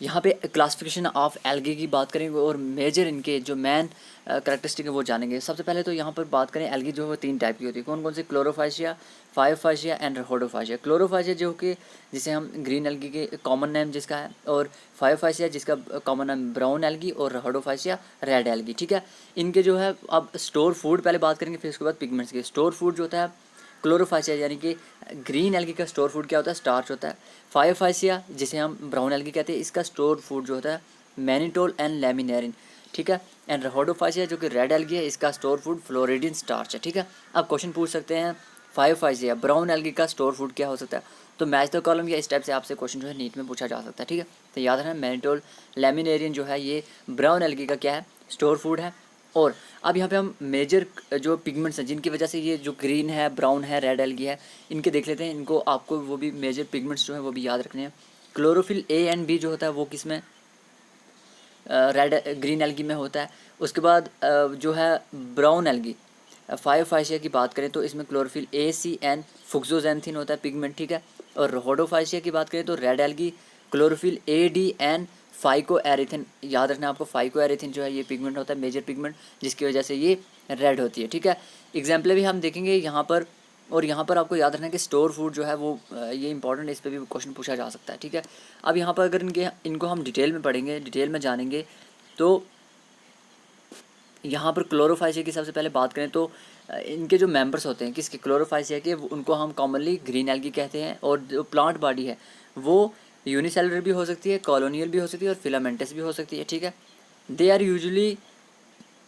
यहाँ पे classification of algae की बात करेंगे और मेजर इनके जो मेन करेक्टरिस्टिक है वो जानेंगे। सबसे पहले तो यहाँ पर बात करें एल्गी जो है 3 टाइप की होती है। कौन कौन से? क्लोरोफाइशिया, फायोफाइशिया एंड रहोडोफाइशिया। क्लोरोफाइशिया जो कि जिसे हम ग्रीन एल्गी के कॉमन नेम जिसका है, और फायोफाइशिया जिसका कॉमन नेम ब्राउन एल्गी, और रहोडोफाइशिया रेड एल्गी। ठीक है, इनके जो है अब स्टोर फूड पहले बात करेंगे, फिर उसके बाद पिगमेंट्स के। स्टोर फूड जो होता है क्लोरोफाइशिया यानी कि ग्रीन एल्गी का स्टोर फूड क्या होता है? स्टार्च होता है। फायोफाइशिया जिसे हम ब्राउन एल्गी कहते हैं, इसका स्टोर फूड जो होता है मैनिटोल एंड लेमिनेरिन। ठीक है, एंड रहोडोफाइशिया जो कि रेड एल्गी है, इसका स्टोर फूड फ्लोरिडिन स्टार्च है। ठीक है, अब क्वेश्चन पूछ सकते हैं फायोफाइशिया ब्राउन एल्गी का स्टोर फूड क्या हो सकता है? तो मैच द कॉलम या इस टाइप से आपसे क्वेश्चन जो है नीट में पूछा जा सकता है। ठीक है, तो याद रखना मैनिटोल लेमिनेरिन जो है ये ब्राउन एल्गी का क्या है? स्टोर फूड है। और अब यहाँ पे हम मेजर जो पिगमेंट्स हैं जिनकी वजह से ये जो ग्रीन है, ब्राउन है, रेड एल्गी है, इनके देख लेते हैं। इनको आपको वो भी मेजर पिगमेंट्स जो है वो भी याद रखने हैं। क्लोरोफिल ए एंड बी जो होता है वो किस में? रेड ग्रीन एल्गी में होता है। उसके बाद जो है ब्राउन एल्गी फायोफाइशिया की बात करें तो इसमें क्लोरोफिल ए, सी एन फुक्सोजेंथिन होता है पिगमेंट। ठीक है, और रहोडोफाइशिया की बात करें तो red algae chlorophyll A, D N phyco एरिथिन। याद रखना आपको, फाइको एरिथिन जो है ये पिगमेंट होता है मेजर पिगमेंट, जिसकी वजह से ये रेड होती है। ठीक है, एग्जाम्पल भी हम देखेंगे यहाँ पर। और यहाँ पर आपको याद रखना है कि स्टोर फूड जो है वो ये इंपॉर्टेंट है, इस पर भी क्वेश्चन पूछा जा सकता है। ठीक है, अब यहाँ पर अगर इनको हम डिटेल में पढ़ेंगे, डिटेल में जानेंगे, तो यहाँ पर क्लोरोफाइशिया की सबसे पहले बात करें तो इनके जो मेंबर्स होते हैं किसके? क्लोरोफाइशिया के, उनको हम कॉमनली ग्रीन एल्गी कहते हैं। और जो प्लांट बॉडी है वो यूनिसेलुलर भी हो सकती है, कॉलोनियल भी हो सकती है, और फिलामेंटस भी हो सकती है। ठीक है, they are usually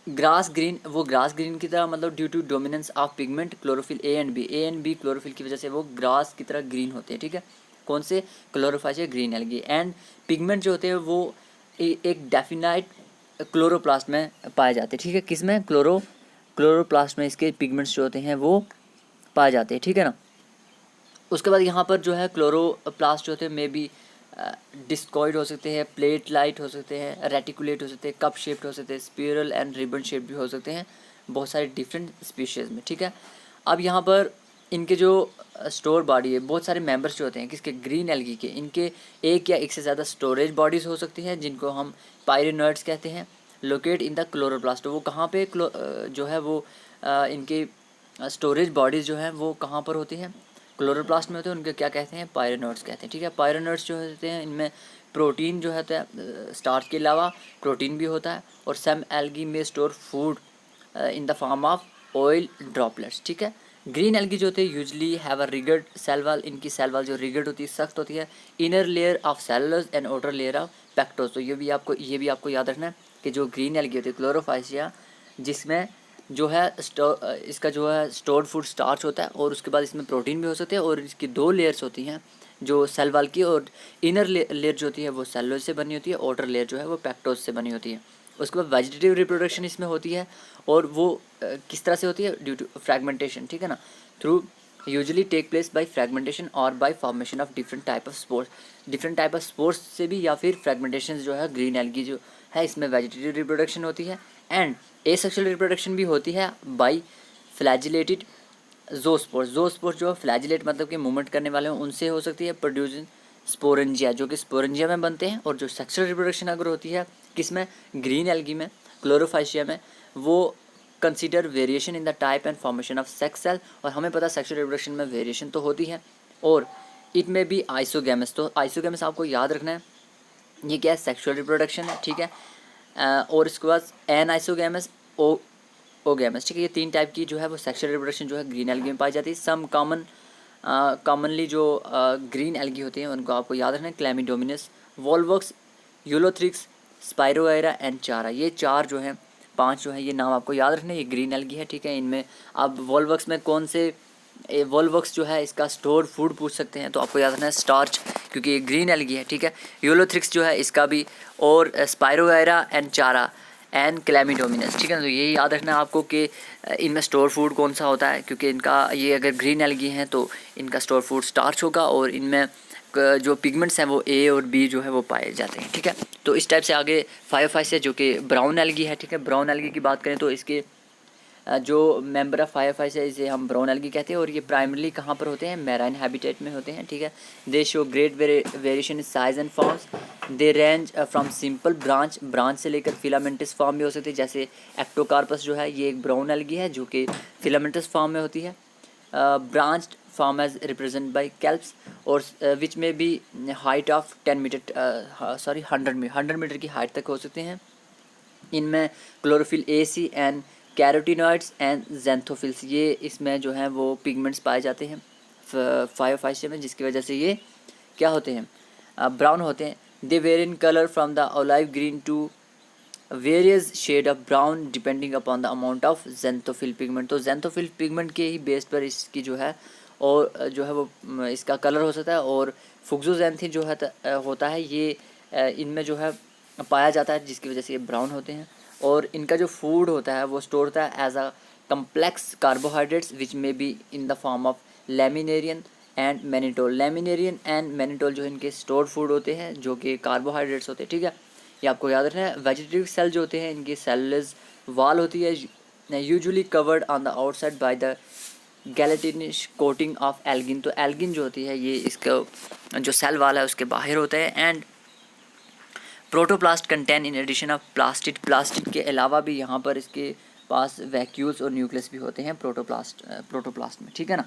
grass green, वो ग्रास ग्रीन की तरह, मतलब due to dominance of pigment chlorophyll A and B chlorophyll की वजह से वो ग्रास की तरह ग्रीन होते हैं। ठीक है, कौन से? क्लोरोफाइशिया ग्रीन एल्गी। एंड पिगमेंट जो होते हैं वो एक डेफिनाइट क्लोरोप्लास्ट में पाए जाते हैं। ठीक है, किस में? क्लोरोप्लास्ट में इसके पिगमेंट्स जो होते हैं वो पाए जाते हैं। ठीक है ना। उसके बाद यहाँ पर जो है क्लोरोप्लास्ट जो होते हैं मे बी डिस्कॉइड हो सकते हैं, प्लेट लाइट हो सकते हैं, रेटिकुलेट हो सकते हैं, कप शेप्ड हो सकते हैं, स्पिरल एंड रिबन शेप भी हो सकते हैं, बहुत सारे डिफरेंट स्पीशीज़ में। ठीक है, अब यहाँ पर इनके जो स्टोर बॉडी है, बहुत सारे मेंबर्स जो होते हैं किसके? ग्रीन एल्गी के। इनके एक या एक से ज़्यादा स्टोरेज बॉडीज़ हो सकती हैं जिनको हम पायरिनोइड्स कहते हैं। लोकेट इन द क्लोरोप्लास्ट, वो कहाँ पे जो है वो इनके स्टोरेज बॉडीज़ जो हैं वो कहाँ पर होती हैं? क्लोरोप्लास्ट में होते हैं। उनके क्या कहते हैं? पायरिनोइड्स कहते हैं। ठीक है, पायरिनोइड्स जो होते हैं इनमें प्रोटीन जो होता है, स्टार्च के अलावा प्रोटीन भी होता है। और सम एल्गी में store food in the form of oil droplets. ठीक है, ग्रीन एल्गी जो होते हैं usually have a rigid cell wall, इनकी सेल वॉल जो रिगड होती है, सख्त होती है। Inner layer of cellulose and outer layer of pectose. तो ये भी आपको याद रखना है कि जो ग्रीन एल्गी होती है क्लोरोफाइशिया, जिसमें जो है इसका जो है स्टोर्ड फूड स्टार्च होता है, और उसके बाद इसमें प्रोटीन भी हो सकते हैं। और इसकी 2 लेयर्स होती हैं जो सेल वॉल की, और इनर लेयर जो होती है वो सेलुलोज से बनी होती है, आउटर लेयर जो है वो पेक्टोज से बनी होती है। उसके बाद वेजिटेटिव रिप्रोडक्शन इसमें होती है, और वो किस तरह से होती है? Due to fragmentation. ठीक है ना, through usually take place by fragmentation और by formation of different type of spores. Different type of spores से भी, या फिर फ्रैगमेंटेशन जो है ग्रीन एल्गी जो है इसमें वेजिटेटिव रिप्रोडक्शन होती है। एंड एसेक्सुअल रिप्रोडक्शन भी होती है बाय फ्लैजिलेटेड जोस्पोर्स। जोस्पोर्स जो फ्लैजिलेट मतलब कि मूवमेंट करने वाले हैं उनसे हो सकती है। प्रोड्यूसिंग स्पोरेंजिया जो कि स्पोरेंजिया में बनते हैं। और जो सेक्सुअल रिप्रोडक्शन अगर होती है किसमें? ग्रीन एल्गी में, क्लोरोफाइशिया में, वो consider variation in the type and formation of sex cell. और हमें पता है सेक्सुअल रिप्रोडक्शन में वेरिएशन तो होती है, और इट में भी आइसोगैमस। तो आइसोगैमस आपको याद रखना है, ये क्या है? सेक्सुअल रिप्रोडक्शन है। ठीक है, और इसके बाद एन आइसोगैमस, ओगैमस। ठीक है, ये 3 टाइप की जो है वो सेक्सुअल रिप्रोडक्शन जो है ग्रीन एल्गी में पाई जाती है। सम कॉमनली जो ग्रीन एल्गी होती हैं उनको आपको याद रखना है, क्लैमिडोमिनस, वोल्वोक्स, यूलोथ्रिक्स, स्पाइरोगायरा एंड चारा। ये 4 जो हैं, 5 जो है ये नाम आपको याद रखना है, ये ग्रीन एल्गी है। ठीक है, इनमें अब वोल्वोक्स में कौन से? वोल्वोक्स जो है इसका स्टोर फूड पूछ सकते हैं, तो आपको याद रखना है स्टार्च, क्योंकि ये ग्रीन एल्गी है। ठीक है, यूलोथ्रिक्स जो है इसका भी, और स्पाइरोगायरा एंड चारा एंड क्लैमिडोमिनस। ठीक है, तो ये याद रखना है आपको कि इनमें स्टोर फूड कौन सा होता है, क्योंकि इनका ये अगर ग्रीन एल्गी हैं तो इनका स्टोर फूड स्टार्च होगा, और इनमें जो पिगमेंट्स हैं वो ए और बी जो है वो पाए जाते हैं। ठीक है, तो इस टाइप से आगे फायोफाइशिया जो कि ब्राउन एल्गी है। ठीक है, ब्राउन एल्गी की बात करें तो इसके जो मेंबर ऑफ फाइटोफाइटा है इसे हम ब्राउन एल्गी कहते हैं, और ये प्राइमरली कहाँ पर होते हैं, मैराइन हैबिटेट में होते हैं, ठीक है। दे show great variation in size and forms, they range from simple branch से लेकर फिलामेंटस फॉर्म में हो सकते हैं, जैसे एक्टोकार्पस जो है ये एक ब्राउन एल्गी है जो कि फिलामेंटस फॉर्म में होती है। Branched form as represent by kelps, और विच में भी हाइट ऑफ 10 मीटर 100 मीटर की हाइट तक हो सकते हैं। इनमें chlorophyll A C and carotenoids and xanthophylls, ये इसमें जो हैं वो पिगमेंट्स पाए जाते हैं फाइटोफाइटा में, जिसकी वजह से ये क्या होते हैं, ब्राउन होते हैं। They vary in colour from the olive green to various shade of brown depending upon the amount of xanthophyll pigment. तो जेंथोफिल पिगमेंट के ही बेस पर इसकी जो है और जो है वो इसका कलर हो सकता है। और फुक्सोजेंथिन जो है होता है ये इनमें जो है पाया जाता है, जिसकी वजह से ये ब्राउन होते हैं। और इनका जो फूड होता है वो स्टोर होता है एज अ कम्प्लेक्स कार्बोहाइड्रेट्स विच में be in the form of laminarin and mannitol. Laminarin and mannitol जो इनके स्टोर्ड फूड होते हैं जो कि कार्बोहाइड्रेट्स होते हैं, ठीक है, ये आपको याद रखना है। वेजिटेटिव सेल जो होते हैं इनकी सेलुलर वॉल होती है usually covered on the outside by the gelatinous coating of algin. तो एल्गिन जो होती है ये इसका जो सेल वाल है उसके बाहर होता है। And protoplast contain in addition of plastid के अलावा भी यहाँ पर इसके पास वैक्यूल्स और न्यूक्लियस भी होते हैं प्रोटोप्लास्ट में, ठीक है ना।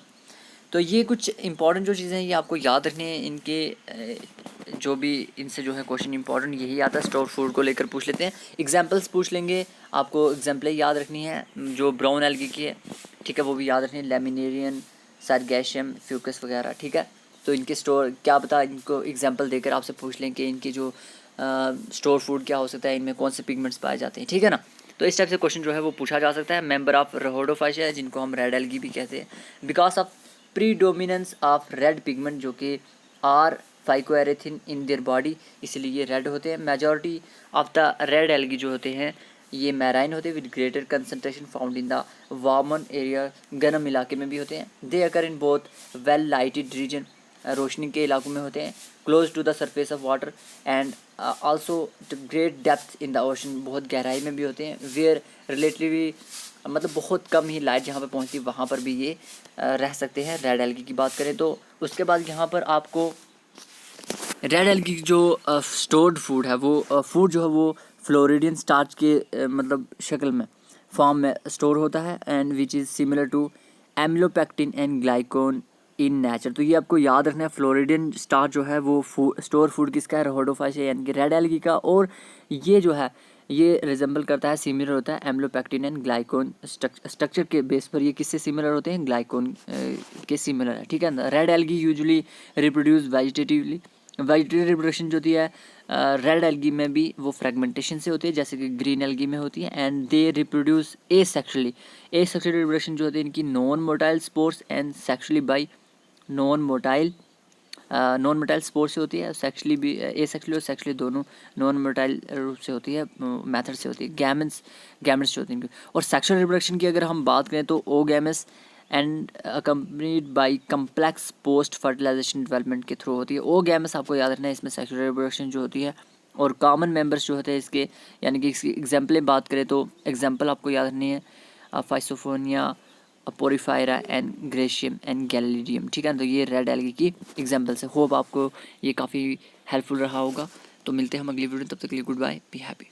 तो ये कुछ इंपॉर्टेंट जो चीज़ें हैं ये आपको याद रखनी है। इनके जो भी इनसे जो है क्वेश्चन इंपॉर्टेंट यही आता है, स्टोर फूड को लेकर पूछ लेते हैं, एग्जांपल्स पूछ लेंगे, आपको एग्जांपल याद रखनी है जो ब्राउन एल्गी की है, ठीक है, वो भी याद रखनी है, लेमिनेरियन, सरगैशियम, फ्यूकस वगैरह, ठीक है। तो इनके स्टोर क्या पता इनको एग्जांपल देकर आपसे पूछ लें कि इनकी जो स्टोर फूड क्या हो सकता है, इनमें कौन से पिगमेंट्स पाए जाते हैं, ठीक है ना। तो इस टाइप से क्वेश्चन जो है वो पूछा जा सकता है। मेंबर ऑफ रहोडोफाइटा है जिनको हम रेड एल्गी भी कहते हैं, because of predominance of red pigment जो कि are phycoerythrin in their body, इसलिए ये रेड होते हैं। Majority of the red algae जो होते हैं ये मैराइन होते हैं with greater concentration found in the warmer area, गर्म इलाके में भी होते हैं। They occur in both well lighted region, रोशनी के इलाकों में होते हैं, close to the surface of water and also great depth in the ocean, बहुत गहराई में भी होते हैं। वेयर रिलेटिवली मतलब बहुत कम ही लाइट जहाँ पर पहुँचती है वहाँ पर भी ये रह सकते हैं। रेड एल्गी की बात करें तो उसके बाद यहाँ पर आपको रेड एल्गी जो स्टोर्ड फूड है वो फूड जो है वो फ्लोरिडियन स्टार्च के मतलब शक्ल में फॉर्म में स्टोर होता है and which is similar to amylopectin and glycogen in nature. तो ये आपको याद रखना है, फ्लोरिडियन स्टार्च जो है वो स्टोर फूड किसका है, रहोडोफाइटा यानी कि रेड एल्गी का। और ये जो है ये रिजेंबल करता है, सिमिलर होता है एम्लोपेक्टिन एंड ग्लाइकोन स्ट्रक्चर के बेस पर। ये किससे सिमिलर होते हैं, ग्लाइकोन के सिमिलर है, ठीक है। Red algae usually reproduce vegetatively, vegetative reproduction जो होती है रेड एल्गी में भी वो फ्रेगमेंटेशन से होती है जैसे कि ग्रीन एल्गी में होती है। And they reproduce asexually reproduction जो होती है इनकी non motile spores and sexually by non motile spores से होती है, सेक्सुअली भी एसेक्सुअली और सेक्सुअली दोनों नॉन मोटाइल रूप से होती है, मेथड से होती है। गैमेट्स जो होती हैं इनकी। और सेक्सुअल रिप्रोडक्शन की अगर हम बात करें तो oogamous and accompanied by complex post fertilization development के थ्रू होती है। ओगैमेस आपको याद रखना है, इसमें सेक्सुअल रिप्रोडक्शन जो होती है। और कॉमन मेंबर्स जो होते हैं इसके यानी कि इसकी एग्जाम्पलें बात करें तो एग्जाम्पल आपको याद रखनी है फाइसोफोनिया, पोरीफायरा एंड ग्रेशियम एंड गैलिडियम, ठीक है। तो ये रेड एल्गी की एग्जाम्पल्स है। होप आपको ये काफ़ी हेल्पफुल रहा होगा। तो मिलते हैं हम अगली वीडियो, तब तक के लिए गुड बाय, बी हैप्पी।